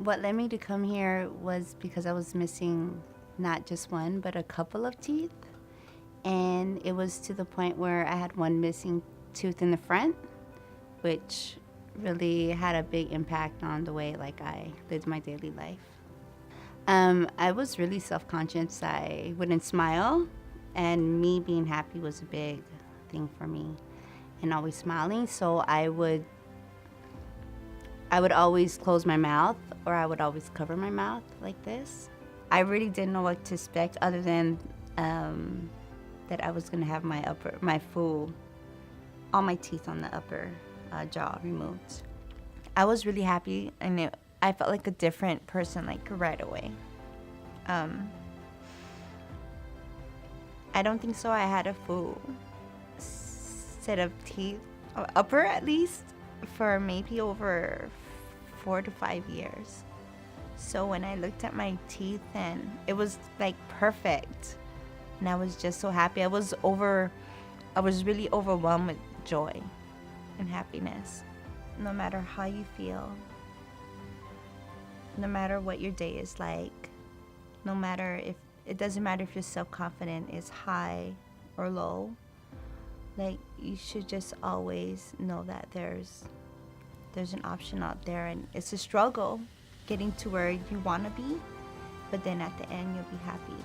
What led me to come here was because I was missing not just one, but a couple of teeth. And it was to the point where I had one missing tooth in the front, which really had a big impact on the way like I lived my daily life. I was really self-conscious. I wouldn't smile, and me being happy was a big thing for me, and always smiling. So I would always close my mouth, or I would always cover my mouth like this. I really didn't know what to expect other than that I was gonna have all my teeth on the upper jaw removed. I was really happy, and I felt like a different person, like, right away. I don't think so. I had a full set of teeth, or upper at least, for maybe over 4 to 5 years. So when I looked at my teeth, and it was like perfect, and I was just so happy. I was really overwhelmed with joy and happiness. No matter how you feel, no matter what your day is like, it doesn't matter if your self-confidence is high or low, like, you should just always know that there's an option out there, and it's a struggle getting to where you want to be, but then at the end you'll be happy.